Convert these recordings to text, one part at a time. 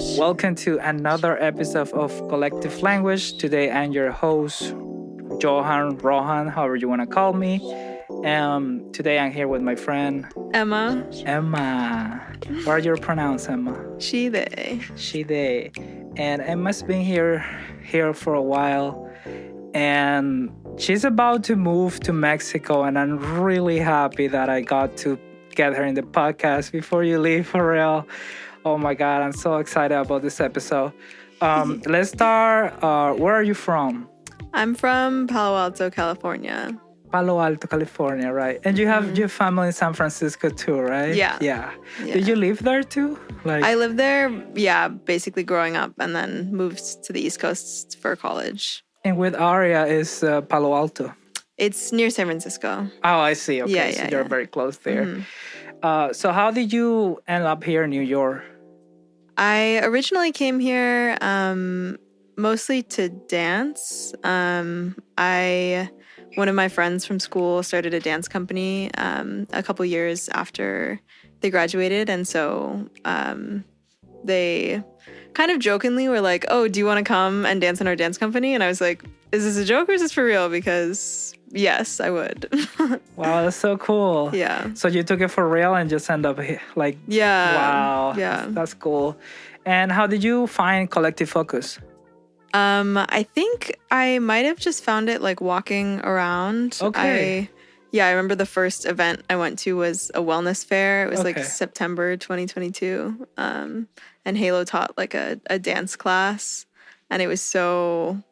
Welcome to another episode of Collective Language. Today I'm your host, Rohann, however you want to call me. Today I'm here with my friend Emma. What are your pronouns, Emma? She, they. She, they. And Emma's been here for a while. And she's about to move to Mexico. And I'm really happy that I got to get her in the podcast before you leave, for real. Oh my God, I'm so excited about this episode. Let's start. Where are you from? I'm from Palo Alto, California. Palo Alto, California, right? And you have your family in San Francisco too, right? Yeah. Did you live there too? I lived there, basically growing up, and then moved to the East Coast for college. And what area is Palo Alto? It's near San Francisco. Oh, I see. Okay, so you're very close there. Mm-hmm. So how did you end up here in New York? I originally came here mostly to dance. One of my friends from school started a dance company a couple years after they graduated. And so they kind of jokingly were like, oh, do you want to come and dance in our dance company? And I was like, is this a joke or is this for real? Because yes, I would. Wow, that's so cool. Yeah. So you took it for real and just end up like, yeah. Wow. Yeah. That's cool. And how did you find Collective Focus? I think I might have just found it like walking around. Okay. I remember the first event I went to was a wellness fair. It was like September 2022. And Halo taught like a dance class, and it was so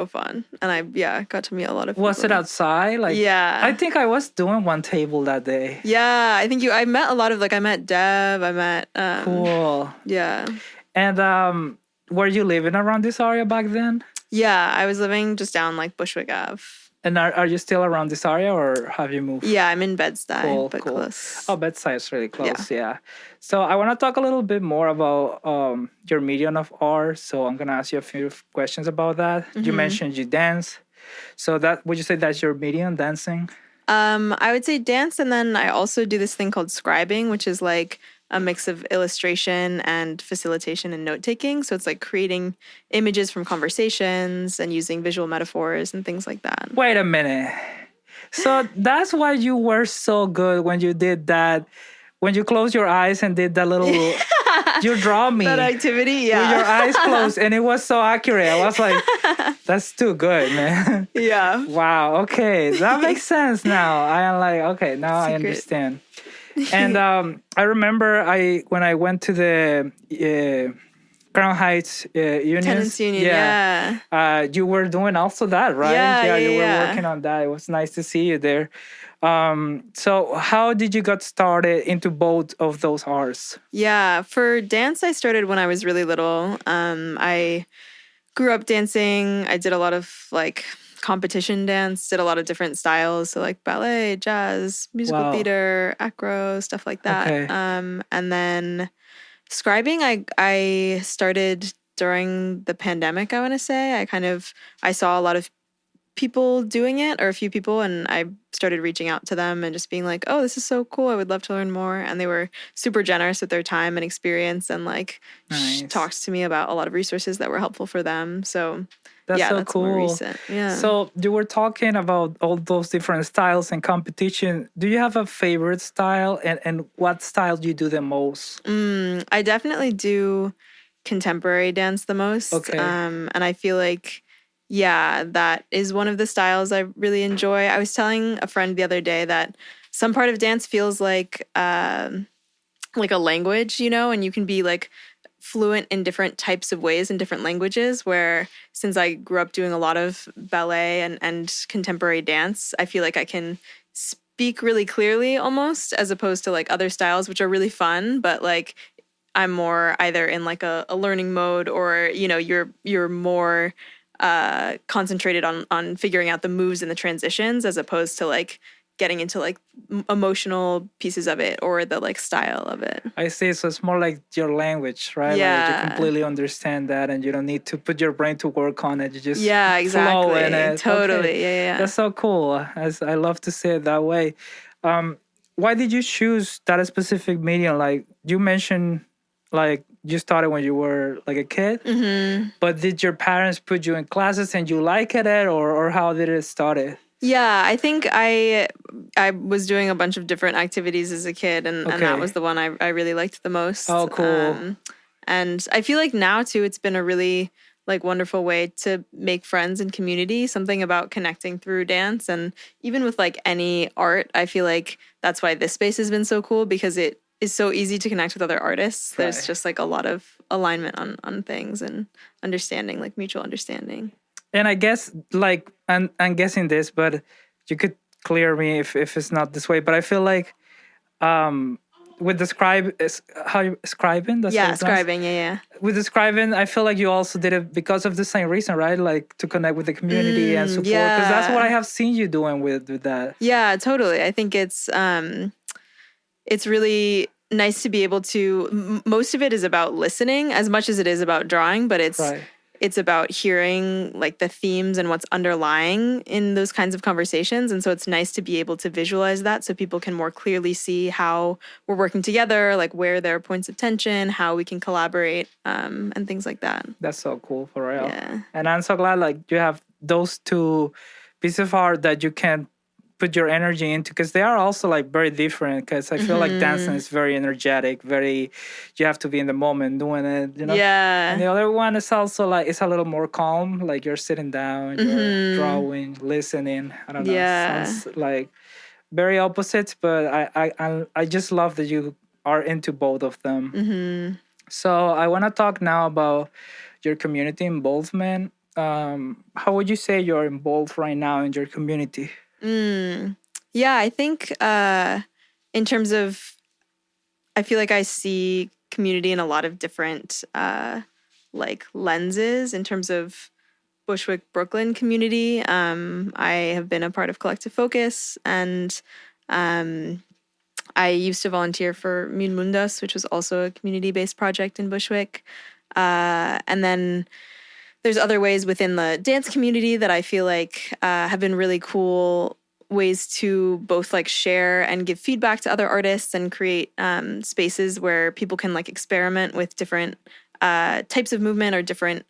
fun. And I got to meet a lot of people. Was it outside? I think I was doing one table that day. Yeah, I think I met a lot of I met Dev, I met cool. Yeah. And were you living around this area back then? Yeah, I was living just down Bushwick Ave. And are you still around this area, or have you moved? Yeah, I'm in Bed-Stuy, but close. Oh, Bed-Stuy is really close, yeah. So I want to talk a little bit more about your medium of art. So I'm going to ask you a few questions about that. Mm-hmm. You mentioned you dance. So would you say that's your medium, dancing? I would say dance, and then I also do this thing called scribing, which is a mix of illustration and facilitation and note-taking. So it's creating images from conversations and using visual metaphors and things like that. Wait a minute. So that's why you were so good when you did that, when you closed your eyes and did that little, you draw me. That activity, yeah. With your eyes closed, and it was so accurate. I was like, that's too good, man. Yeah. Wow, okay. That makes sense now. I am like, okay, now I understand. And I remember when I went to the Crown Heights Union. Tenants Union, yeah. You were doing also that, right? Yeah, you were working on that. It was nice to see you there. So how did you get started into both of those arts? Yeah, for dance, I started when I was really little. I grew up dancing. I did a lot of competition dance, did a lot of different styles, so ballet, jazz, musical theater, acro, stuff like that. Okay. And then scribing, I started during the pandemic, I want to say. I saw a lot of people doing it, or a few people, and I started reaching out to them and just being like, oh, this is so cool, I would love to learn more. And they were super generous with their time and experience, and nice. Talked to me about a lot of resources that were helpful for them. So that's cool. More recent. Yeah. So you were talking about all those different styles and competition. Do you have a favorite style, and what style do you do the most? I definitely do contemporary dance the most. Okay. And I feel that is one of the styles I really enjoy. I was telling a friend the other day that some part of dance feels like a language, and you can be fluent in different types of ways in different languages, where since I grew up doing a lot of ballet and contemporary dance, I feel like I can speak really clearly almost, as opposed to other styles, which are really fun, but I'm more either in a learning mode, or, you're more concentrated on figuring out the moves and the transitions, as opposed to getting into emotional pieces of it, or the style of it. I see. So it's more like your language, right? Yeah. You completely understand that, and you don't need to put your brain to work on it. You just exactly. flow in it. Totally. Okay. Yeah. That's so cool. I love to say it that way. Why did you choose that specific medium? You mentioned you started when you were like a kid. Mm-hmm. But did your parents put you in classes and you liked it, or how did it start? Yeah, I think I was doing a bunch of different activities as a kid, and that Okay. was the one I really liked the most. Oh, cool. And I feel like now too, it's been a really like wonderful way to make friends and community. Something about connecting through dance, and even with like any art, I feel like that's why this space has been so cool because it is so easy to connect with other artists. There's Right. just like a lot of alignment on things and understanding, like mutual understanding. And I guess like I'm guessing this, but you could clear me if it's not this way. But I feel like um with the scribe is how you scribing, that's how Yeah, you pronounce it? scribing. Yeah, With the scribing, I feel like you also did it because of the same reason, right? Like to connect with the community and support. Because that's what I yeah. have seen you doing with that. Yeah, totally. I think it's really nice to be able to most of it is about listening as much as it is about drawing, but Right. it's about hearing like the themes and what's underlying in those kinds of conversations. And so it's nice to be able to visualize that so people can more clearly see how we're working together, like where there are points of tension, how we can collaborate, and things like that. That's so cool for real. Yeah. And I'm so glad like you have those two pieces of art that you can put your energy into because they are also like very different because I feel like dancing is very energetic, very you have to be in the moment doing it, you know. And the Yeah. other one is also like it's a little more calm, like you're sitting down, you're drawing, listening. I don't know. It Yeah. sounds like very opposites, but I just love that you are into both of them. So I want to talk now about your community involvement. How would you say you're involved right now in your community? Yeah, I think in terms of, I feel like I see community in a lot of different like lenses in terms of Bushwick, Brooklyn community. I have been a part of Collective Focus, and I used to volunteer for Mune Mundos, which was also a community-based project in Bushwick. And then there's other ways within the dance community that I feel like have been really cool ways to both like share and give feedback to other artists and create spaces where people can like experiment with different types of movement or different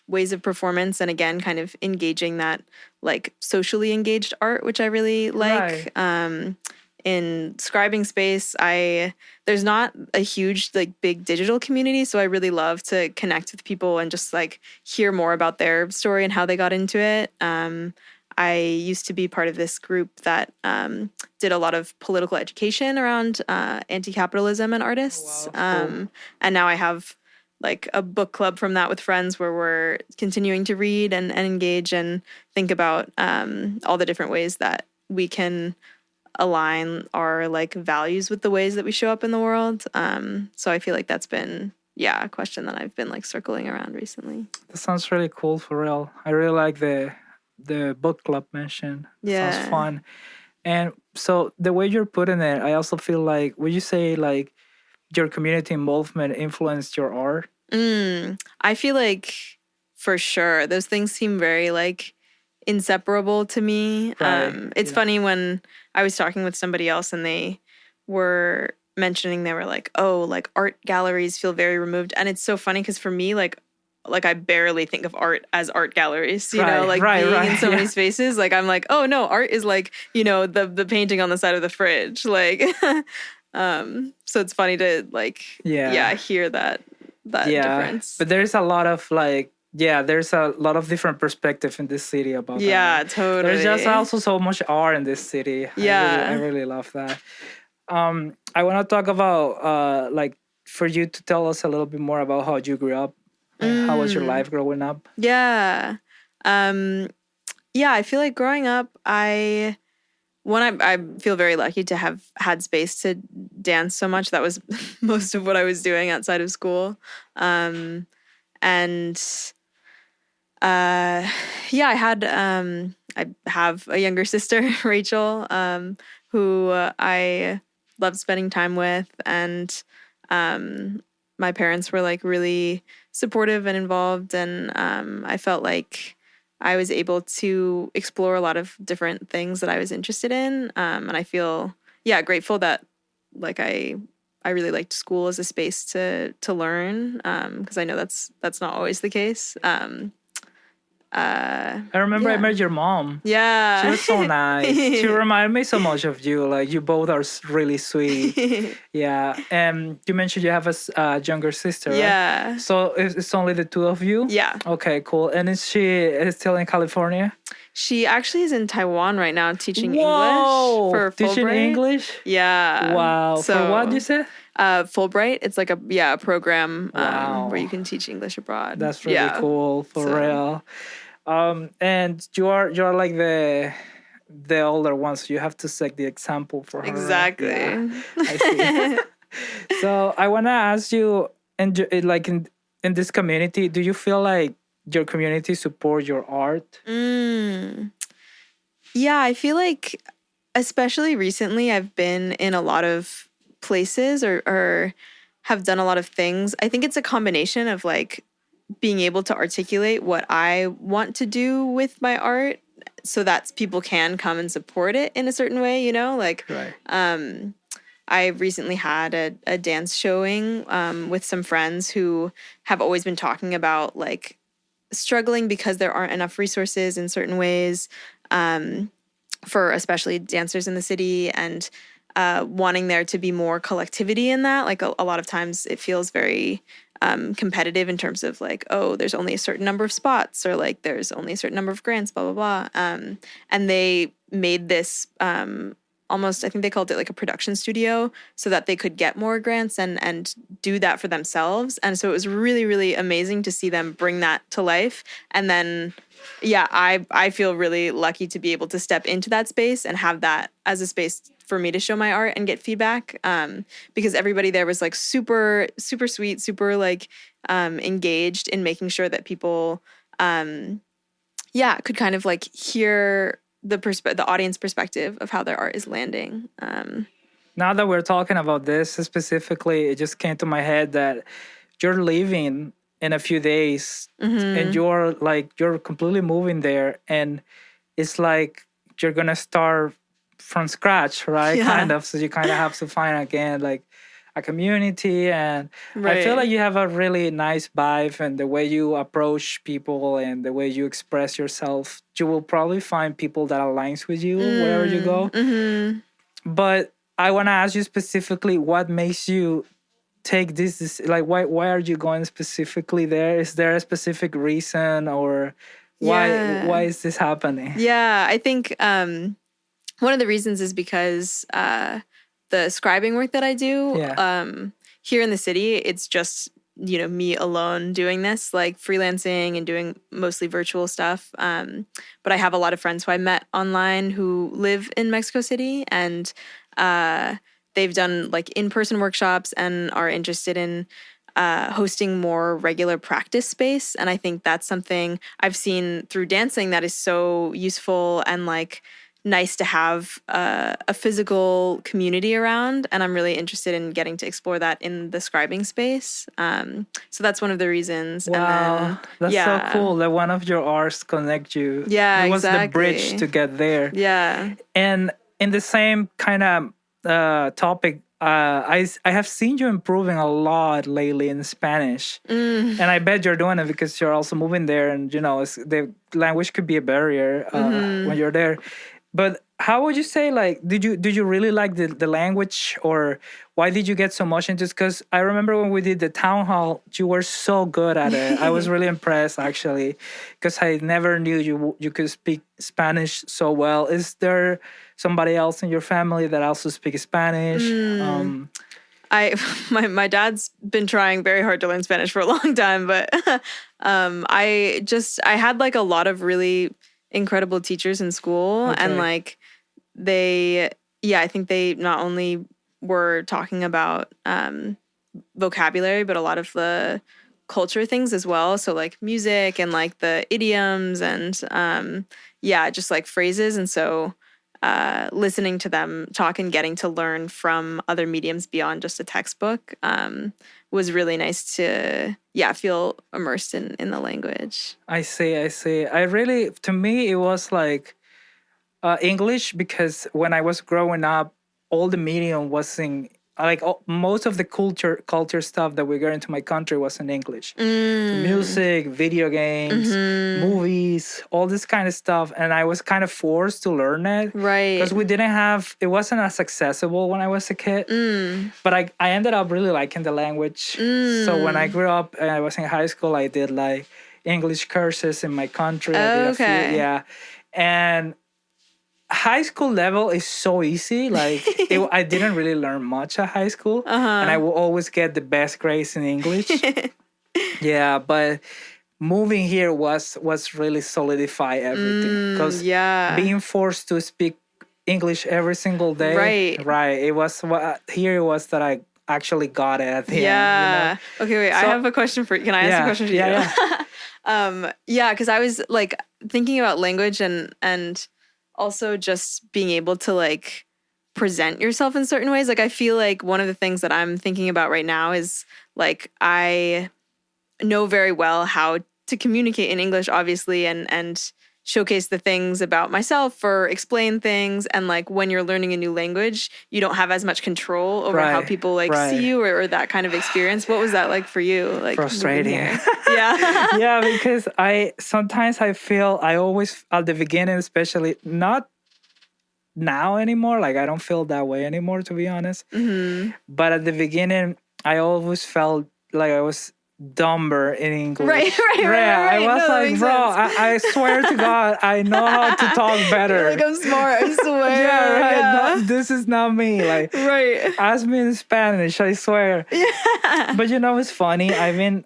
ways of performance, and again kind of engaging that like socially engaged art, which I really like. Right. In scribing space, there's not a huge like big digital community, so I really love to connect with people and just like hear more about their story and how they got into it. I used to be part of this group that did a lot of political education around anti-capitalism and artists. Wow, that's cool. And now I have like a book club from that with friends where we're continuing to read and engage and think about all the different ways that we can align our like values with the ways that we show up in the world. So I feel like that's been a question that I've been like circling around recently. That sounds really cool for real. I really like the book club mention. Yeah. Sounds fun. And so the way you're putting it, I also feel like would you say like your community involvement influenced your art? I feel like for sure those things seem very like inseparable to me. Right. It's Yeah. funny when I was talking with somebody else and they were mentioning, they were like, oh, like art galleries feel very removed. And it's so funny because for me, like I barely think of art as art galleries, you know, like being in so many spaces. Like I'm like, oh no, art is like, you know, the painting on the side of the fridge. Like so it's funny to like hear that difference. But there's a lot of like there's a lot of different perspective in this city about that. Yeah, totally. There's just also so much art in this city. Yeah. I really love that. I want to talk about like for you to tell us a little bit more about how you grew up. How was your life growing up? Yeah. I feel like growing up, I feel very lucky to have had space to dance so much. That was most of what I was doing outside of school. And I have a younger sister, Rachel, who I loved spending time with, and my parents were like really supportive and involved, and I felt like I was able to explore a lot of different things that I was interested in, and I feel grateful that like I I really liked school as a space to learn, because I know that's not always the case. I remember I Yeah. met your mom. She Yeah. was so nice. She reminded me so much of you. Like you both are really sweet. Yeah. And you mentioned you have a younger sister, right? Yeah. So it's only the two of you? Yeah. Okay, cool. And is she still in California? She actually is in Taiwan right now teaching Whoa! English for Teaching Fulbright. English? Yeah. Wow. For what you said? Fulbright. It's like a program Wow. where you can teach English abroad. That's really Yeah. cool, for real. And you're like the older ones. So you have to set the example for her. Exactly. Yeah, I see. So I wanna ask you, like in this community, do you feel like your community support your art? Yeah, I feel like, especially recently, I've been in a lot of places or have done a lot of things. I think it's a combination of like being able to articulate what I want to do with my art so that people can come and support it in a certain way, you know? Like, Right. I recently had a dance showing with some friends who have always been talking about like struggling because there aren't enough resources in certain ways, for especially dancers in the city, and wanting there to be more collectivity in that. Like a lot of times it feels very competitive in terms of like, oh, there's only a certain number of spots, or like there's only a certain number of grants, blah, blah, blah. And they made this almost, I think they called it like a production studio so that they could get more grants and do that for themselves. And so it was really, really amazing to see them bring that to life. And then, yeah, I feel really lucky to be able to step into that space and have that as a space for me to show my art and get feedback, because everybody there was like super, super sweet, super like engaged in making sure that people, could kind of like hear the audience perspective of how their art is landing. Now that we're talking about this specifically, it just came to my head that you're leaving in a few days, and you're completely moving there, and it's like you're gonna start from scratch, right? Yeah. Kind of. So you kind of have to find again like a community, and I feel Right. like you have a really nice vibe, and the way you approach people and the way you express yourself, you will probably find people that aligns with you wherever you go. But I want to ask you specifically, what makes you take this like why are you going specifically there? Is there a specific reason, or why is this happening? Yeah, I think one of the reasons is because the scribing work that I do, here in the city, it's just, you know, me alone doing this, like freelancing and doing mostly virtual stuff. But I have a lot of friends who I met online who live in Mexico City, and they've done like in-person workshops and are interested in hosting more regular practice space. And I think that's something I've seen through dancing that is so useful and like nice to have a physical community around. And I'm really interested in getting to explore that in the scribing space. So that's one of the reasons. Wow, and then, that's so cool that one of your arts connect you. Yeah, it was exactly. the bridge to get there. Yeah. And in the same kind of topic, I have seen you improving a lot lately in Spanish, and I bet you're doing it because you're also moving there, and you know the language could be a barrier when you're there. But how would you say, like, did you really like the language, or why did you get so much into this? Because I remember when we did the town hall, you were so good at it. I was really impressed, actually, because I never knew you could speak Spanish so well. Is there somebody else in your family that also speaks Spanish? My dad's been trying very hard to learn Spanish for a long time, but I had like a lot of really incredible teachers in school, and like I think they not only were talking about vocabulary, but a lot of the culture things as well. So like music and like the idioms and just like phrases. And so listening to them talk and getting to learn from other mediums beyond just a textbook was really nice to feel immersed in the language. I see. To me, it was like English, because when I was growing up, all the medium was in like most of the culture stuff that we got into my country was in English. Music, video games, movies, all this kind of stuff, and I was kind of forced to learn it, Right. because we didn't have, it wasn't as accessible when I was a kid. But I ended up really liking the language. So when I grew up and I was in high school, I did like English courses in my country. I did a few, yeah. And high school level is so easy. Like I didn't really learn much at high school, and I will always get the best grades in English. Yeah, but moving here was really solidify everything, because being forced to speak English every single day, right? It was here it was that I actually got it at the end. You know? Okay, wait. I have a question for you. Can I ask a question to you? Yeah, because I was like thinking about language and also just being able to like present yourself in certain ways. Like I feel like one of the things that I'm thinking about right now is like I know very well how to communicate in English, obviously, and showcase the things about myself or explain things. And like when you're learning a new language, you don't have as much control over how people like see you or that kind of experience. What was that like for you? Like frustrating. Yeah. Yeah, because sometimes I feel I always at the beginning, especially not now anymore. Like I don't feel that way anymore, to be honest. But at the beginning, I always felt like I was dumber in English. Right. I was like, bro, I swear to God, I know how to talk better. Like I'm smart, I swear. Yeah, right. Yeah. No, this is not me. Like, ask me in Spanish, I swear. Yeah. But you know, it's funny. I've been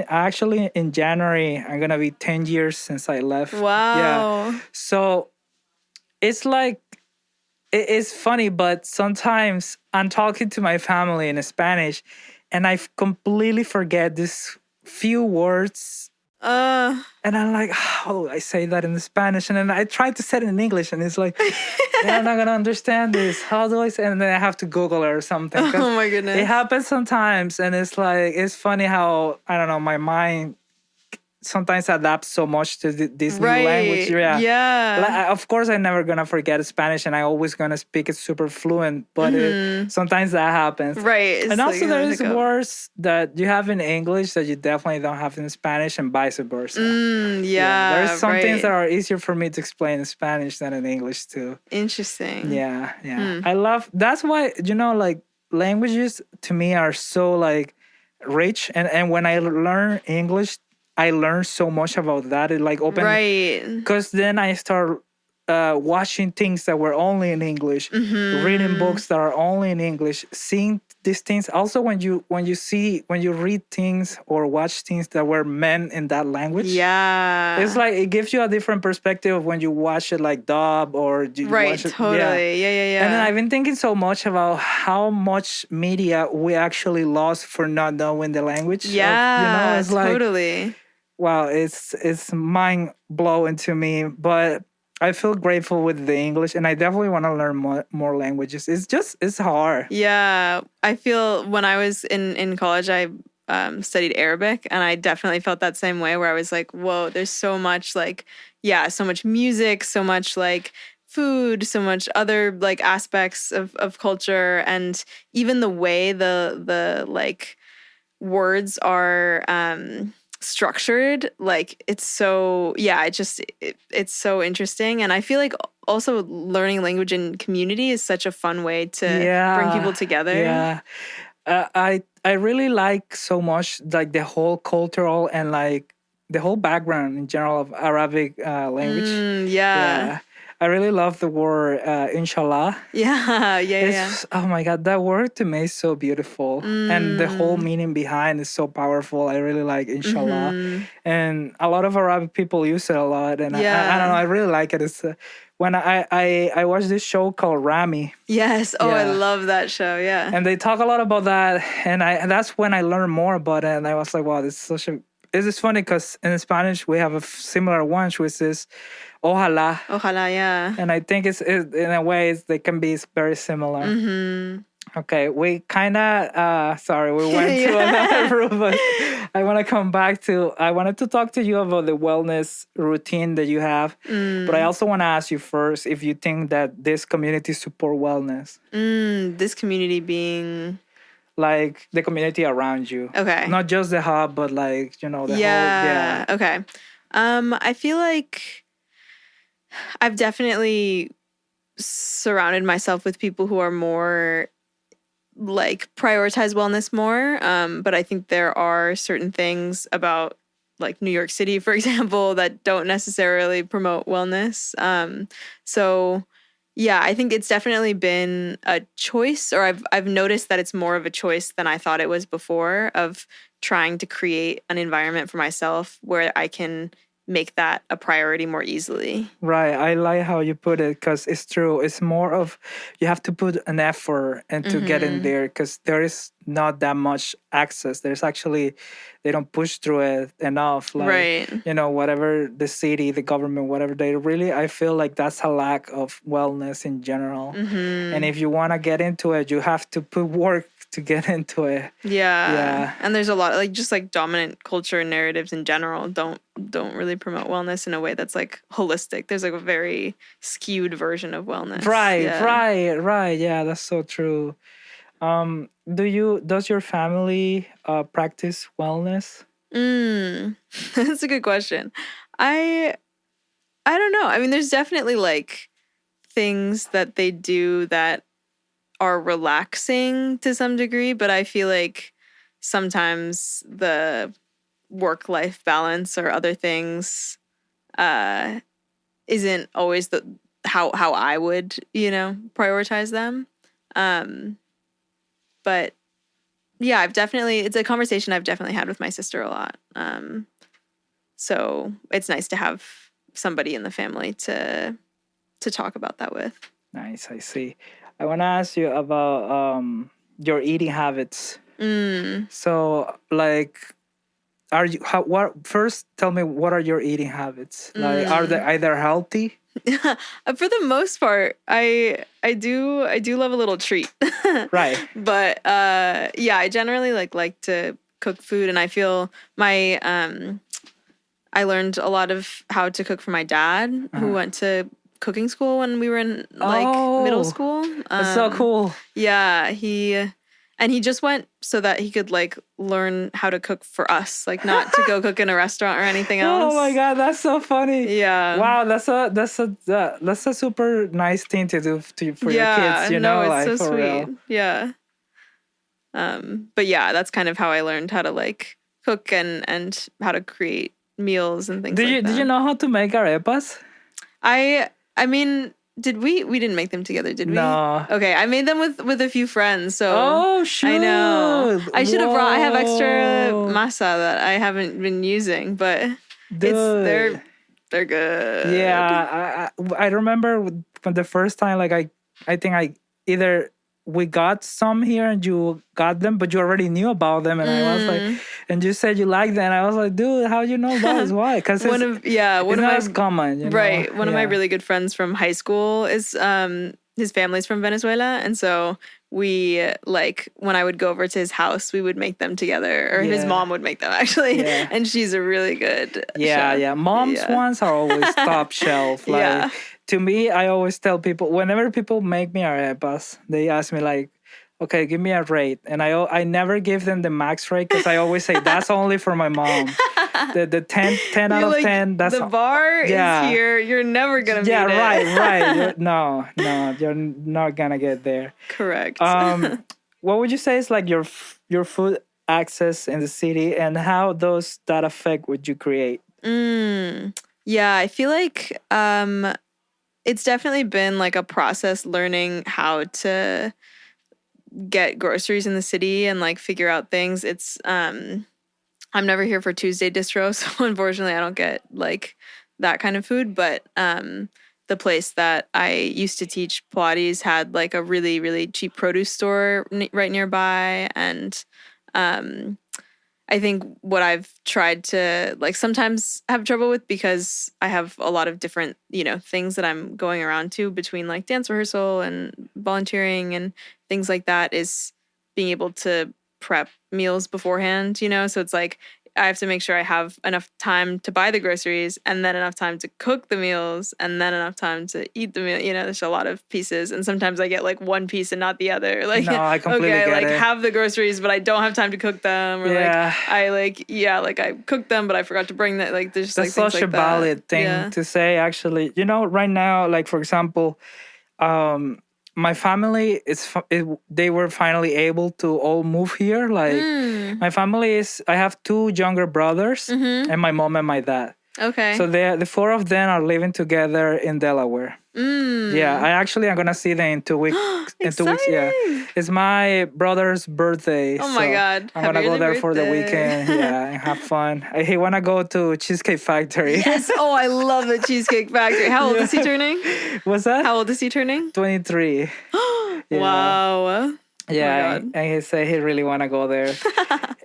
actually in January. I'm gonna be 10 years since I left. Wow. Yeah. So it's like, it's funny, but sometimes I'm talking to my family in Spanish, and I completely forget these few words. And I'm like, how do I say that in Spanish? And then I try to say it in English, and it's like, I'm not going to understand this. How do I say it? And then I have to Google it or something. Oh, my goodness. It happens sometimes, and it's like, it's funny how, I don't know, my mind sometimes adapts so much to this new language. Yeah. Of course, I'm never gonna forget Spanish, and I'm always gonna speak it super fluent. But sometimes that happens. Right. And also, there is words that you have in English that you definitely don't have in Spanish, and vice versa. Yeah. There's some things that are easier for me to explain in Spanish than in English too. Interesting. Yeah. I love. That's why, you know, like languages to me are so like rich, and when I learn English, I learned so much about that. It like opened, because then I start watching things that were only in English, reading books that are only in English, seeing these things. Also, when you read things or watch things that were meant in that language, it's like it gives you a different perspective of when you watch it like dub or you watch it. Totally. Yeah. And then I've been thinking so much about how much media we actually lost for not knowing the language. Yeah, it's like, totally. Wow, it's mind blowing to me, but I feel grateful with the English, and I definitely want to learn more languages. It's hard. Yeah, I feel when I was in college, I studied Arabic, and I definitely felt that same way, where I was like, whoa, there's so much like, so much music, so much like food, so much other like aspects of culture, and even the way the like words are structured, like it's so it's so interesting. And I feel like also learning language in community is such a fun way to bring people together. I really like so much like the whole cultural and like the whole background in general of Arabic language. I really love the word inshallah. Oh my God, that word to me is so beautiful. And the whole meaning behind is so powerful. I really like inshallah. And a lot of Arabic people use it a lot. And I don't know, I really like it. It's when I watched this show called Rami. Yes. Oh, I love that show. Yeah. And they talk a lot about that. And that's when I learned more about it. And I was like, wow, this is such a... It's funny because in Spanish, we have a similar one, which is ojalá. Ojalá, yeah. And I think it's in a way, they can be very similar. Okay, we kind of, sorry, we went to another room, but I want to come back to, I wanted to talk to you about the wellness routine that you have. But I also want to ask you first if you think that this community support wellness, This community being like the community around you. okay. Not just the hub, but like, the whole, Yeah. Okay. I feel like I've definitely surrounded myself with people who are more like prioritize wellness more. But I think there are certain things about like New York City, for example, that don't necessarily promote wellness. So yeah, I think it's definitely been a choice, or I've noticed that it's more of a choice than I thought it was before, of trying to create an environment for myself where I can make that a priority more easily. Right. I like how you put it because it's true. It's more of you have to put an effort and to get in there because there is not that much access. There's actually, they don't push through it enough. Like, Right. Whatever the city, the government, whatever, they really, I feel like that's a lack of wellness in general. And if you want to get into it, you have to put work to get into it. Yeah. And there's a lot like just like dominant culture and narratives in general don't really promote wellness in a way that's like holistic. There's like a very skewed version of wellness. Right. Yeah. Yeah, that's so true. Does your family practice wellness? That's a good question. I don't know. I mean, there's definitely like things that they do that are relaxing to some degree, but I feel like sometimes the work-life balance or other things isn't always the how I would, prioritize them. But yeah, it's a conversation I've definitely had with my sister a lot. So it's nice to have somebody in the family to talk about that with. Nice, I see. I want to ask you about your eating habits. So, like, what first tell me what are your eating habits? Like, are they either healthy? For the most part, I do love a little treat. Right. But yeah, I generally like to cook food, and I feel my I learned a lot of how to cook from my dad, who went to cooking school when we were in middle school. That's so cool. Yeah, he just went so that he could like learn how to cook for us, like not to go cook in a restaurant or anything else. Oh my god, that's so funny. Yeah. Wow, that's a super nice thing to do for your kids. No, it's like so for sweet. real. Yeah. But yeah, that's kind of how I learned how to like cook and how to create meals and things. Did you know how to make arepas? I mean, we didn't make them together, did we? No. Okay, I made them with a few friends, so oh shoot. I know. I should have brought I have extra masa that I haven't been using, but they're good. Yeah, I remember when the first time like I think I either we got some here and you got them, but you already knew about them, and I was like, and you said you liked them, and I was like, dude, how you know about this? Why? Because it's not as common, right? One of my really good friends from high school is his family's from Venezuela, and so we like when I would go over to his house, we would make them together, or his mom would make them actually, and she's a really good chef. Mom's ones are always top shelf. Like to me, I always tell people whenever people make me arepas, they ask me like, okay, give me a rate, and I never give them the max rate because I always say that's only for my mom. The 10 out of 10. That's the bar is here. You're never gonna meet it. Right. No, you're not gonna get there. Correct. What would you say is like your food access in the city, and how does that affect what you create? Yeah, I feel like it's definitely been like a process learning how to get groceries in the city and like figure out things. It's I'm never here for Tuesday distro, so unfortunately I don't get like that kind of food, but the place that I used to teach Pilates had like a really, really cheap produce store right nearby, and I think what I've tried to like sometimes have trouble with, because I have a lot of different, things that I'm going around to between like dance rehearsal and volunteering and things like that is being able to prep meals beforehand, so it's like I have to make sure I have enough time to buy the groceries and then enough time to cook the meals and then enough time to eat the meal. There's a lot of pieces, and sometimes I get like one piece and not the other. Like, No, I completely okay, get like it. have the groceries, but I don't have time to cook them. Or Yeah. I cooked them, but I forgot to bring that. Like, there's That's like things such like a valid that. thing Yeah. to say, actually. Right now, like, for example, my family they were finally able to all move here. Like, my family I have two younger brothers and my mom and my dad. Okay. So the four of them are living together in Delaware. Yeah, I'm gonna see them in 2 weeks. In 2 weeks, yeah. It's my brother's birthday. Oh my God. I'm gonna go there for the weekend. Yeah, and have fun. He wanna go to Cheesecake Factory. Yes. Oh, I love the Cheesecake Factory. How old is he turning? What's that? How old is he turning? 23. Yeah. Wow. Yeah, and he said he really wanna go there.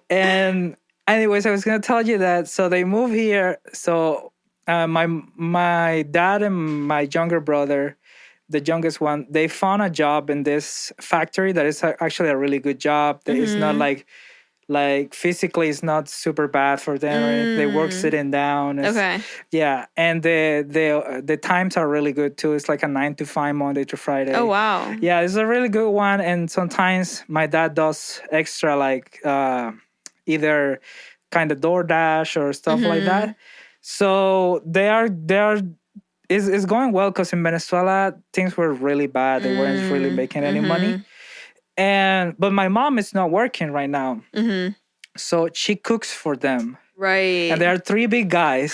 And anyways, I was gonna tell you that. So they move here. So my dad and my younger brother, the youngest one, they found a job in this factory that is actually a really good job. That is not like physically, it's not super bad for them. Right? They work sitting down. Okay. Yeah, and the times are really good too. It's like a 9 to 5 Monday to Friday. Oh wow. Yeah, it's a really good one. And sometimes my dad does extra, like either kind of DoorDash or stuff like that. So it's going well, because in Venezuela things were really bad. They weren't really making any money. But my mom is not working right now. So she cooks for them. Right. And there are 3 big guys.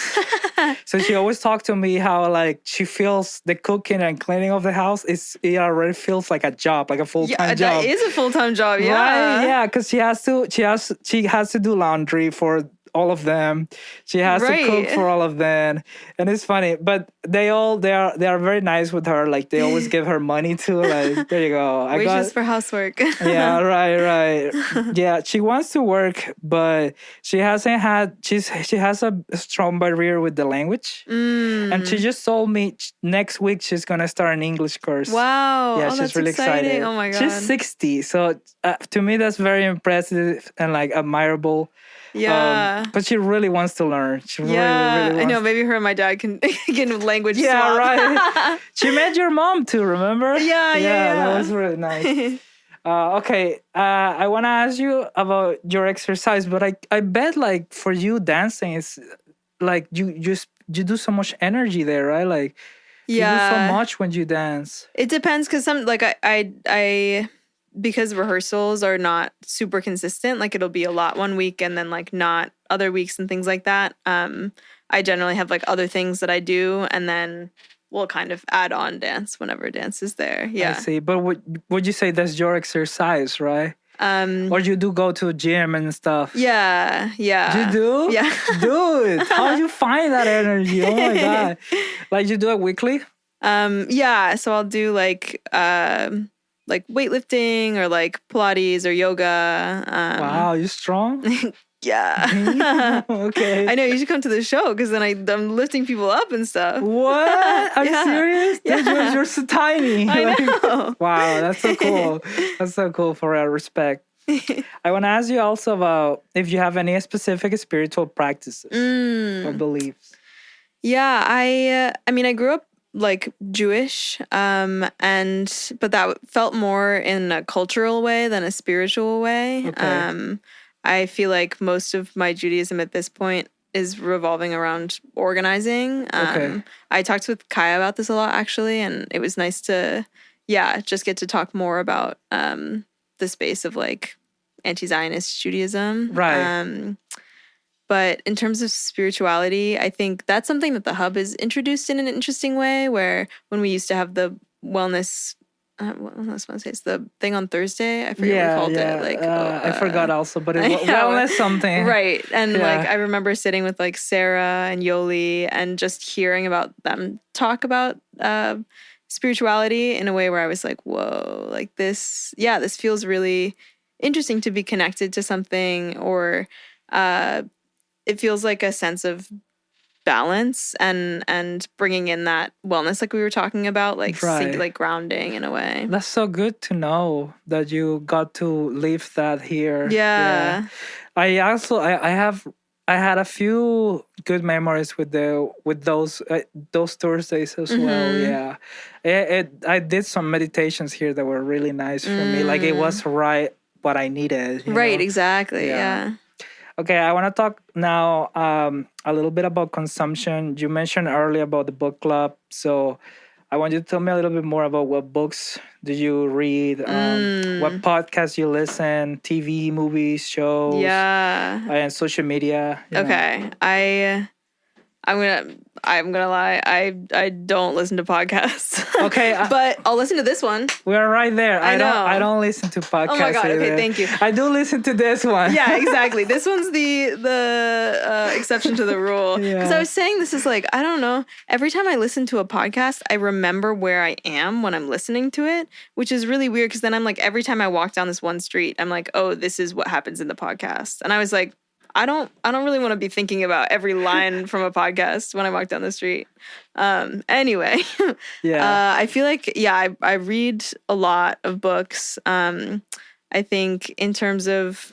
So she always talked to me how like she feels the cooking and cleaning of the house it already feels like a job, like a full-time job. That is a full-time job. Yeah. Right? Yeah, because she has to do laundry for all of them. She has to cook for all of them, and it's funny. But they are very nice with her. Like, they always give her money too. Like, there you go. Wages for housework. Yeah, right. Yeah, she wants to work, but she hasn't had. She has a strong barrier with the language, and she just told me next week she's gonna start an English course. Wow. Yeah, oh, she's that's really exciting. excited. Oh my God. She's 60, so to me that's very impressive and like admirable. Yeah. But she really wants to learn. She really wants. I know. Maybe her and my dad can language swap. Yeah, right. She met your mom too, remember? Yeah. That was really nice. Okay, I want to ask you about your exercise, but I bet like for you dancing is like you do so much energy there, right? Like you do so much when you dance. It depends, because some like I because rehearsals are not super consistent, like it'll be a lot one week and then like not other weeks and things like that. I generally have like other things that I do, and then we'll kind of add on dance whenever dance is there. Yeah. I see. But would you say that's your exercise, right? Or you do go to a gym and stuff? Yeah. You do? Yeah. Dude, how do you find that energy? Oh my God. Like, you do it weekly? Yeah. So I'll do like weightlifting or like Pilates or yoga. Wow, you strong? Yeah. Okay. I know, you should come to the show, because then I'm lifting people up and stuff. What? Are you serious? Yeah. You're so tiny. I know. Wow, that's so cool. That's so cool, for real. Respect. I want to ask you also about if you have any specific spiritual practices or beliefs. Yeah, I mean, I grew up like Jewish, but that felt more in a cultural way than a spiritual way. Okay. I feel like most of my Judaism at this point is revolving around organizing. Okay. I talked with Kaya about this a lot, actually, and it was nice to, just get to talk more about the space of like anti-Zionist Judaism. Right. But in terms of spirituality, I think that's something that the Hub is introduced in an interesting way, where when we used to have the wellness Wednesdays, the thing on Thursday, I forget what we called it. Like, I forgot also, but it was wellness something. Right. And like, I remember sitting with like Sarah and Yoli and just hearing about them talk about spirituality in a way where I was like, whoa, like this feels really interesting to be connected to something, or it feels like a sense of balance and bringing in that wellness like we were talking about, like Right. like grounding in a way. That's so good to know that you got to live that here. Yeah. I also I had a few good memories with those Thursdays as well. Yeah, I did some meditations here that were really nice for me. Like it was right what I needed. You Right, know? exactly. Yeah. Okay, I want to talk now a little bit about consumption. You mentioned earlier about the book club, so I want you to tell me a little bit more about what books do you read, what podcasts you listen, TV, movies, shows, and social media. You know. Okay. I'm gonna lie. I don't listen to podcasts. Okay, but I'll listen to this one. We're right there. I know. I don't listen to podcasts. Oh my god. Either. Okay, thank you. I do listen to this one. Yeah, exactly. This one's the exception to the rule. Because I was saying this is like, I don't know. Every time I listen to a podcast, I remember where I am when I'm listening to it, which is really weird. Because then I'm like, every time I walk down this one street, I'm like, oh, this is what happens in the podcast. And I was like, I don't really want to be thinking about every line from a podcast when I walk down the street. Anyway, I feel like, I read a lot of books. I think in terms of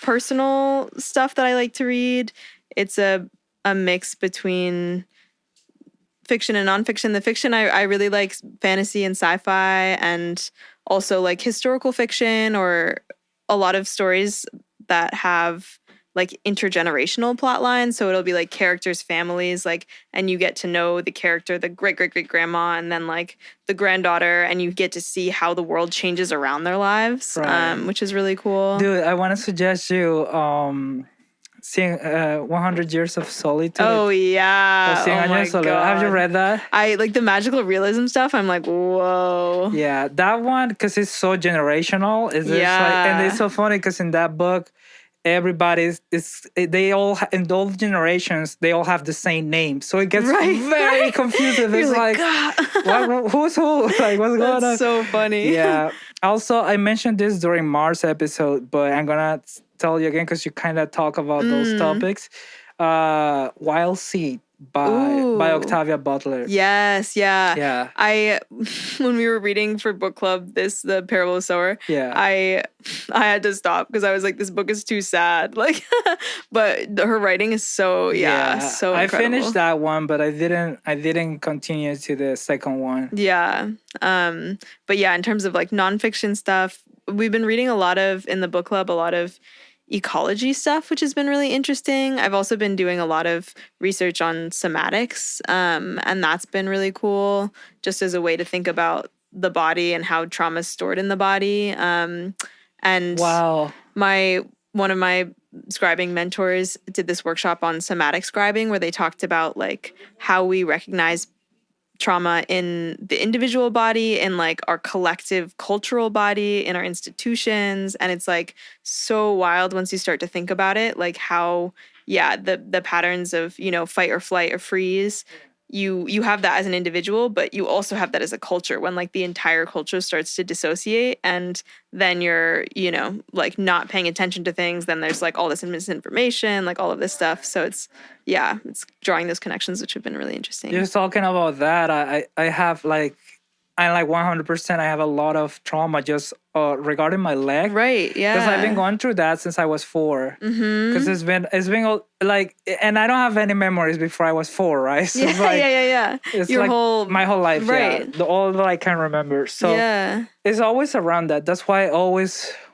personal stuff that I like to read, it's a mix between fiction and nonfiction. The fiction, I really like fantasy and sci-fi, and also like historical fiction, or a lot of stories that have like intergenerational plot lines. So it'll be like characters' families, like, and you get to know the character, the great-great-great-grandma, and then like the granddaughter, and you get to see how the world changes around their lives, which is really cool. Dude, I want to suggest you seeing 100 Years of Solitude. Oh, yeah. Oh, my God. Have you read that? I like the magical realism stuff. I'm like, whoa. Yeah, that one, because it's so generational. It's just like, and it's so funny because in that book, they all in those generations, they all have the same name, so it gets very confusing. It's like who's who? Like, what's going on? That's so funny. Yeah. Also, I mentioned this during Mars episode, but I'm gonna tell you again because you kind of talk about those topics. Wild Seed by Octavia Butler. Yes, yeah. When we were reading for book club the Parable of the Sower, I had to stop because I was like, this book is too sad. Like, but her writing is so incredible. I finished that one, but I didn't continue to the second one. Yeah. But yeah, in terms of like nonfiction stuff, we've been reading in the book club, a lot of ecology stuff, which has been really interesting. I've also been doing a lot of research on somatics, and that's been really cool, just as a way to think about the body and how trauma is stored in the body. And one of my scribing mentors did this workshop on somatic scribing, where they talked about like how we recognize trauma in the individual body, in like our collective cultural body, in our institutions. And it's like so wild once you start to think about it, like how the patterns of, fight or flight or freeze, you have that as an individual, but you also have that as a culture, when like the entire culture starts to dissociate, and then you're, like not paying attention to things. Then there's like all this misinformation, like all of this stuff. So it's drawing those connections, which have been really interesting. Just talking about that, I have like, I'm like 100%. I have a lot of trauma just regarding my leg. Right. Yeah. Because I've been going through that since I was 4. Because it's been like, and I don't have any memories before I was 4, right? So it's like, It's my whole life. Right. Yeah. All that I can remember. So it's always around that. That's why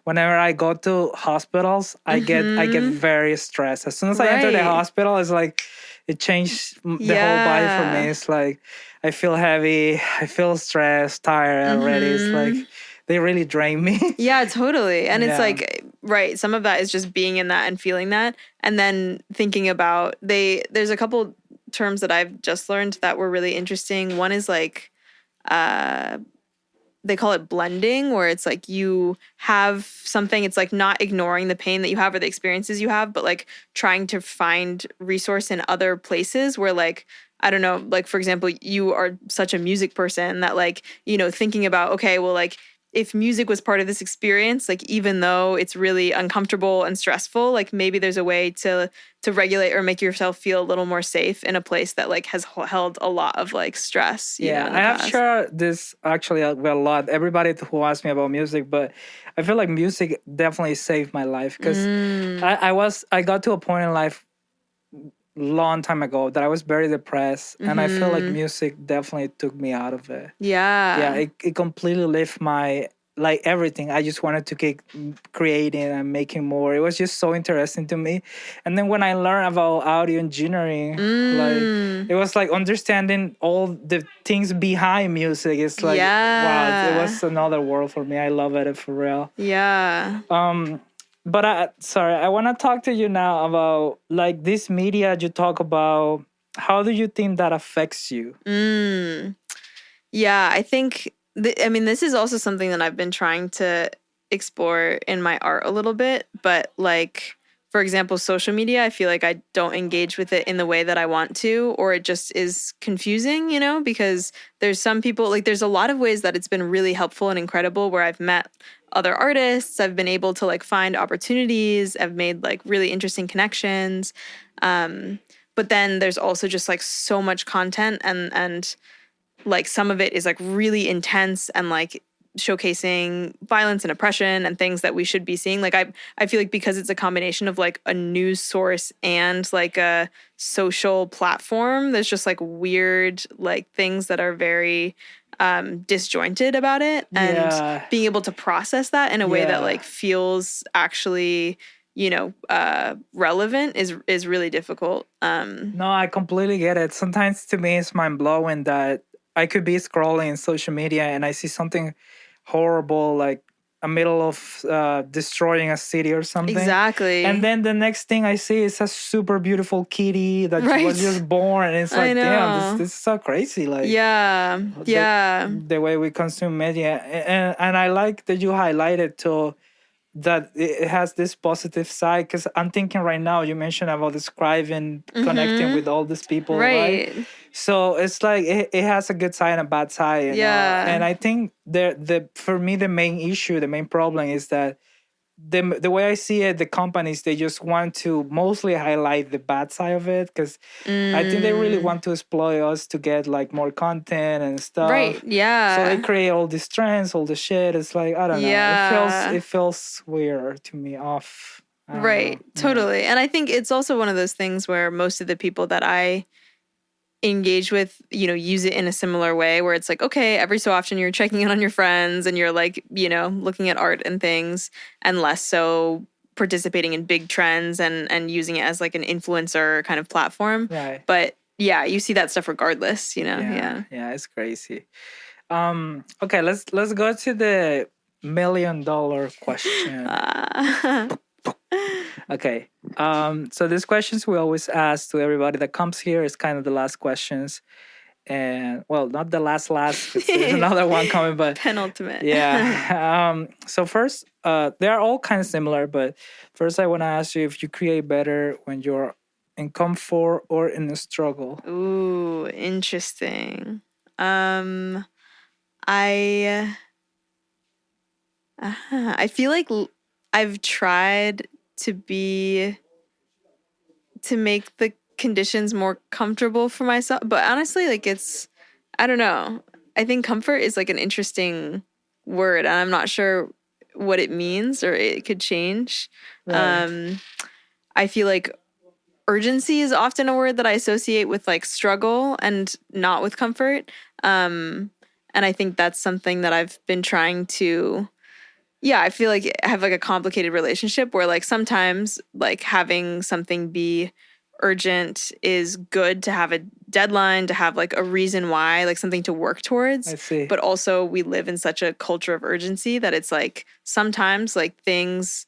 whenever I go to hospitals, I get very stressed. As soon as I enter the hospital, it's like it changed the whole body for me. It's like I feel heavy, I feel stressed, tired already. It's like they really drain me. Yeah, totally. And it's like, some of that is just being in that and feeling that. And then thinking about, there's a couple terms that I've just learned that were really interesting. One is like, they call it blending, where it's like you have something, it's like not ignoring the pain that you have or the experiences you have, but like trying to find resource in other places where, like, I don't know, like, for example, you are such a music person that, like, thinking about, okay, well, like, if music was part of this experience, like even though it's really uncomfortable and stressful, like maybe there's a way to regulate or make yourself feel a little more safe in a place that like has held a lot of like stress, you know, Yeah, in I the have past. shared this actually with a lot. Everybody who asks me about music, but I feel like music definitely saved my life because Mm, I got to a point in life long time ago that I was very depressed, and I feel like mm-hmm. music definitely took me out of it. Yeah, Yeah. it completely lifted my like everything. I just wanted to keep creating and making more. It was just so interesting to me. And then when I learned about audio engineering, like Mm, it was like understanding all the things behind music. It's like wow, it yeah. was another world for me. I love it for real. Yeah. Um, but sorry, I want to talk to you now about like this media you talk about. How do you think that affects you? Mm. Yeah, I think I mean this is also something that I've been trying to explore in my art a little bit, but like for example, social media, I feel like I don't engage with it in the way that I want to, or it just is confusing, you know, because there's some people like there's a lot of ways that it's been really helpful and incredible where I've met other artists, I've been able to like find opportunities, I've made like really interesting connections. Um but then there's also just like so much content and like some of it is like really intense and like showcasing violence and oppression and things that we should be seeing. Like I feel like because it's a combination of like a news source and like a social platform, there's just like weird like things that are very disjointed about it, and Yeah, being able to process that in a way that yeah. like feels actually, you know, relevant is really difficult. No, I completely get it. Sometimes to me, it's mind blowing that I could be scrolling social media and I see something horrible, like a middle of destroying a city or something. And Exactly. then the next thing I see is a super beautiful kitty that was Right. just born. And it's I like, damn, know. this is so crazy. Like Yeah. the, Yeah. the way we consume media. And I like that you highlighted to that it has this positive side because I'm thinking right now you mentioned about the scribing connecting Mhm. with all these people, right? Right. So it's like it has a good side and a bad side, you know. And Yeah. I think the for me the main issue, the main problem is that the way I see it, the companies they just want to mostly highlight the bad side of it because I think they really Mm. want to exploit us to get like more content and Right. stuff. So they Yeah. create all these trends, all the shit. It's like I don't know. Yeah. It feels weird to me. Off. I don't know. Right. Yeah. Totally. And I think it's also one of those things where most of the people that I engage with, you know, use it in a similar way where it's like, okay, every so often you're checking in on your friends and you're like, you know, looking at art and things, and less so participating in big trends and using it as like an influencer kind of platform. Right. But yeah, you see that stuff regardless, you know? Yeah. Yeah. Yeah. It's crazy. Okay. Let's go to the $1 million question. Uh, Okay. So these questions we always ask to everybody that comes here is kind of the last questions. And well, not the last, because there's another one coming, but penultimate. yeah. So first, they are all kind of similar, but first I want to ask you if you create better when you're in comfort or in a struggle. Ooh, interesting. Um, I I feel like I've tried to be to make the conditions more comfortable for myself, but honestly, like it's I don't know. I think comfort is like an interesting word, and I'm not sure what it means or it could change. Right. Um, I feel like urgency is often a word that I associate with like struggle and not with comfort. Um, and I think that's something that I've been trying to, yeah, I feel like I have like a complicated relationship where like sometimes like having something be urgent is good to have a deadline, to have like a reason why, like something to work towards. I see. But also we live in such a culture of urgency that it's like sometimes like things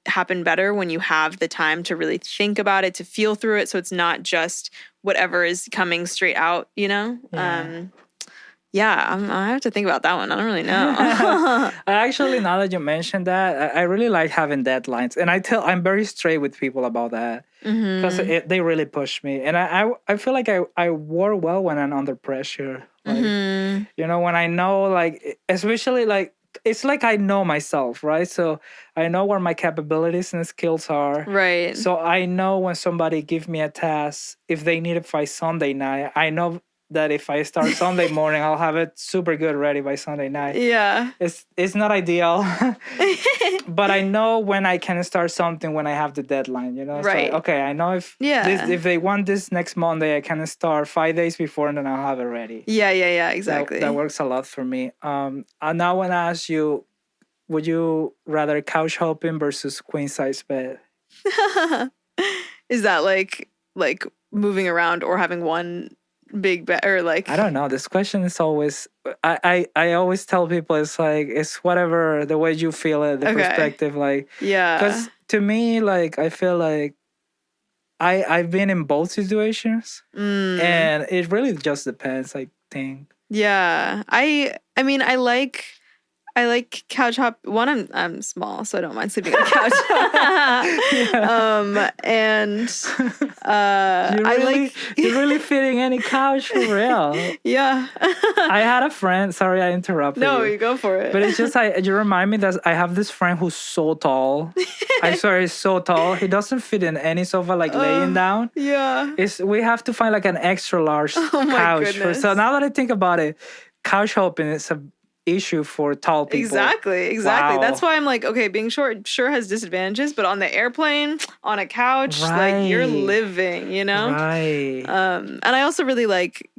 happen better when you have the time to really think about it, to feel through it. So it's not just whatever is coming straight out, you know? Yeah. Yeah, I have to think about that one. I don't really know. Actually, now that you mentioned that, I really like having deadlines, and I'm very straight with people about that because hmm they really push me, and I feel like I work well when I'm under pressure, like hmm you know when I know like especially like it's like I know myself, right? So I know where my capabilities and skills are. Right. So I know when somebody give me a task, if they need it by Sunday night, I know that if I start Sunday morning, I'll have it super good ready by Sunday night. Yeah. It's not ideal, but I know when I can start something when I have the deadline. You know, Right. So okay, I know if they want this next Monday, I can start 5 days before, and then I'll have it ready. Yeah. Exactly. That works a lot for me. I now want to ask you: would you rather couch hopping versus queen size bed? Is that like moving around or having one big bed or like? I don't know. This question is always. I always tell people it's like it's whatever the way you feel it, the perspective. Like Yeah. because to me, like I feel like I've been in both situations, and it really just depends. I think. Yeah. I mean I like couch hop. One, I'm small, so I don't mind sleeping on the couch. And you're really fitting any couch for real. Yeah. I had a friend. Sorry, I interrupted. No, you you go for it. But it's just you remind me that I have this friend who's so tall. I swear he's so tall. He doesn't fit in any sofa like laying down. Yeah. We have to find like an extra large couch. So now that I think about it, couch hopping is a issue for tall people. Exactly. Wow. That's why I'm like, okay, being short sure has disadvantages, but on the airplane, on a couch, like you're living, you know? Right. And I also really like,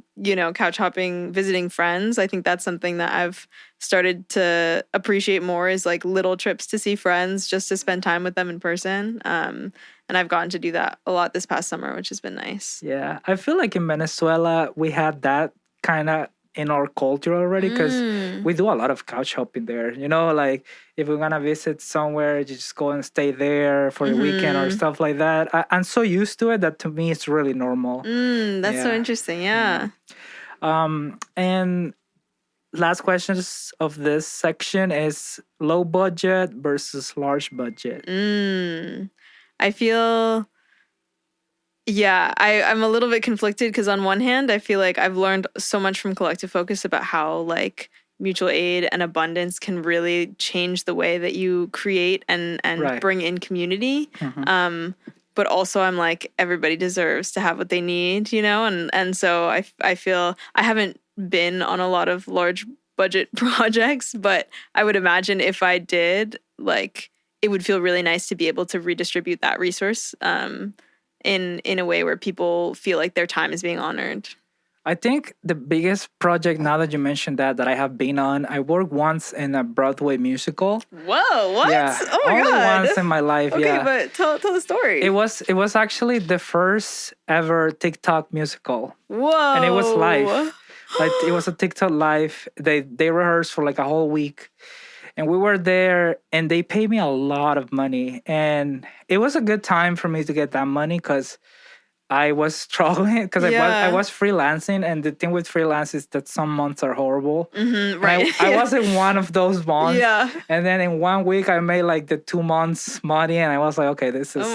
couch hopping, visiting friends. I think that's something that I've started to appreciate more is like little trips to see friends just to spend time with them in person. And I've gotten to do that a lot this past summer, which has been nice. Yeah. I feel like in Venezuela, we had that kind of in our culture already because we do a lot of couch hopping there. Like if we're gonna visit somewhere, you just go and stay there for the weekend or stuff like that. I'm so used to it that to me it's really normal. That's so interesting. Yeah. And last questions of this section is low budget versus large budget. I feel. Yeah, I'm a little bit conflicted because on one hand, I feel like I've learned so much from Collective Focus about how like mutual aid and abundance can really change the way that you create and bring in community. But also I'm like, everybody deserves to have what they need, and so I feel I haven't been on a lot of large budget projects, but I would imagine if I did, like it would feel really nice to be able to redistribute that resource in a way where people feel like their time is being honored. I think the biggest project, now that you mentioned that I have been on, I worked once in a Broadway musical. Whoa, what? Yeah, oh my only God. once in my life. Okay, yeah. But tell the story. It was actually the first ever TikTok musical. Whoa. And it was live. Like it was a TikTok live. They rehearsed for like a whole week. And we were there and they paid me a lot of money. And it was a good time for me to get that money because I was struggling because I was freelancing. And the thing with freelance is that some months are horrible. Right. I wasn't one of those months. Yeah. And then in 1 week, I made like the 2 months money. And I was like, okay, this is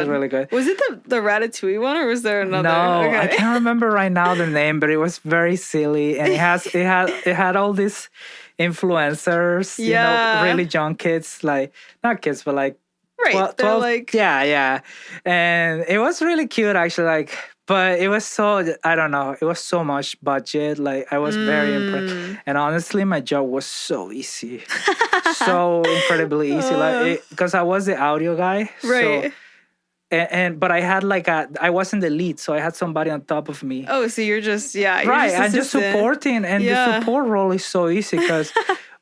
really good. Was it the Ratatouille one or was there another? No, okay. I can't remember right now the name, but it was very silly. And it had all these influencers, really young kids, like not kids, but like right, 12, like yeah, and it was really cute actually. Like, but it was so I don't know, it was so much budget. Like I was very impressed, and honestly, my job was so easy, so incredibly easy. Like because I was the audio guy, right. So, but I had I wasn't the lead, so I had somebody on top of me. Oh, so you're just right. I'm just supporting, and the support role is so easy because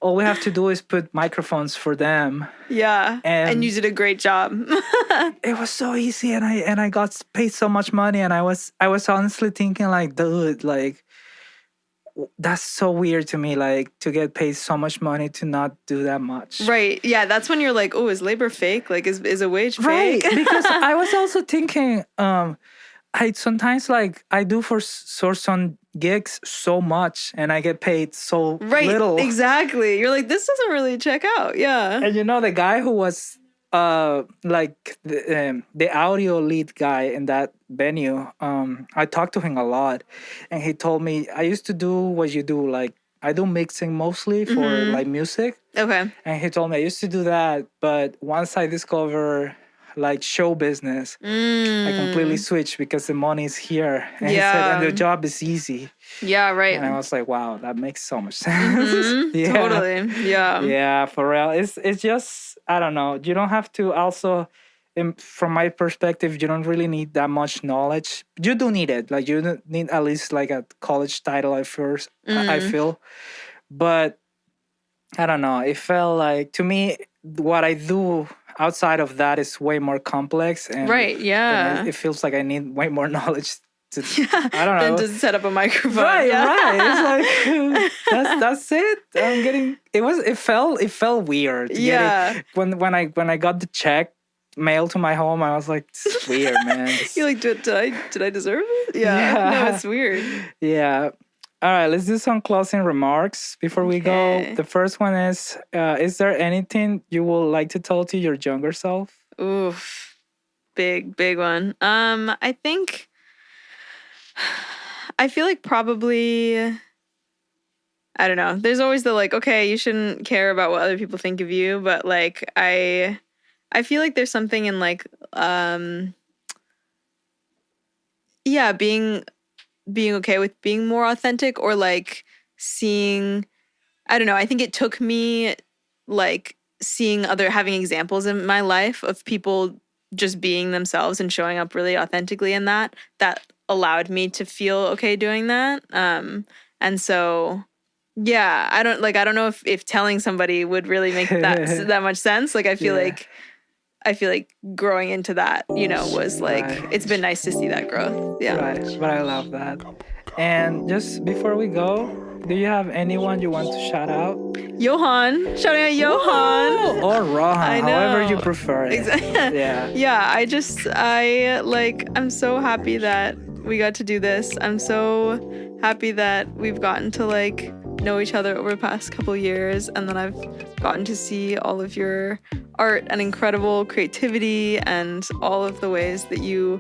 all we have to do is put microphones for them. Yeah, and you did a great job. It was so easy, and I got paid so much money, and I was honestly thinking like, dude, like that's so weird to me, like to get paid so much money to not do that much. Right. Yeah, that's when you're like, oh, is labor fake? Like is a wage right. fake? Because I was also thinking, I sometimes like I do for some gigs so much and I get paid so little. Exactly. You're like, this doesn't really check out. Yeah. And the guy who was like the audio lead guy in that venue, I talked to him a lot, and he told me I used to do what you do. Like I do mixing mostly for like music. Okay. And he told me I used to do that, but once I discover like show business, I completely switched because the money is here. And he said, and the job is easy. Yeah, right. And I was like, wow, that makes so much sense. Yeah. Totally. Yeah. Yeah, for real. It's just, I don't know. You don't have to also, from my perspective, you don't really need that much knowledge. You do need it. Like you need at least like a college title at first, I feel. But I don't know. It felt like, to me, what I do outside of that is way more complex. And right. Yeah. it feels like I need way more knowledge to, I don't know. Then just set up a microphone. Right. It's like, that's it. It felt weird. Yeah. When I got the check mailed to my home, I was like, this is weird, man. You're like, did I deserve it? Yeah. No, it's weird. Yeah. All right, let's do some closing remarks before we go. The first one is there anything you would like to tell to your younger self? Oof. Big one. I think, I feel like probably, I don't know. There's always the like, okay, you shouldn't care about what other people think of you. But like, I feel like there's something in like, being okay with being more authentic, or like seeing, I don't know. I think it took me like having examples in my life of people just being themselves and showing up really authentically in that allowed me to feel okay doing that. And so, yeah, I don't know if telling somebody would really make that much sense. Like, I feel like growing into that, was like, it's been nice to see that growth. Yeah. Right. But I love that. And just before we go, do you have anyone you want to shout out? Johann. Shouting out Johann. Or Rohann, however you prefer it. Exactly. Yeah. Yeah, I'm so happy that we got to do this. I'm so happy that we've gotten to like know each other over the past couple years, and then I've gotten to see all of your art and incredible creativity and all of the ways that you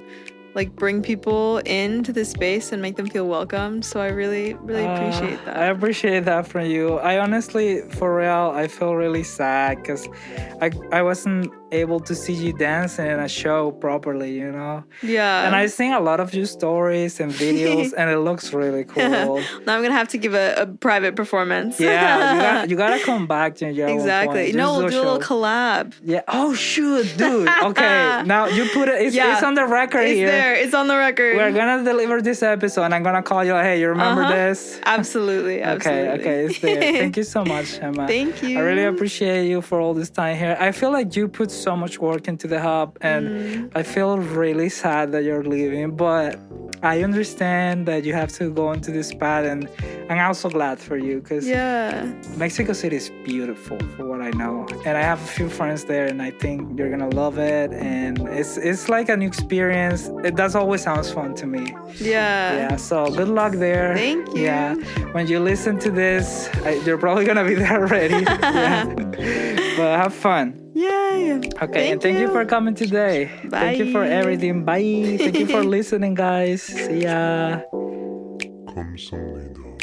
like bring people into this space and make them feel welcomed. So I really appreciate that. I appreciate that from you. I honestly, for real, I feel really sad because I wasn't able to see you dancing in a show properly, Yeah. And I've seen a lot of your stories and videos, and it looks really cool. Now I'm gonna have to give a private performance. Yeah, you gotta come back to exactly. No, we'll do a little collab. Yeah. Oh shoot, dude. Okay, now you put it. It's on the record here. It's there. It's on the record. We're gonna deliver this episode, and I'm gonna call you. Like, hey, you remember this? Absolutely. Okay, it's there. Thank you so much, Emma. Thank you. I really appreciate you for all this time here. I feel like you put so much work into the hub, and I feel really sad that you're leaving, but I understand that you have to go into this path, and I'm also glad for you because Mexico City is beautiful for what I know, and I have a few friends there, and I think you're gonna love it, and it's like a new experience. That always sounds fun to me. Yeah, so good luck there. Thank you. Yeah, when you listen to this, you're probably gonna be there already. Yeah. But have fun. Yay. Okay, and thank you for coming today. Bye. Thank you for everything. Bye. Thank you for listening, guys. See ya. Comme son rideau.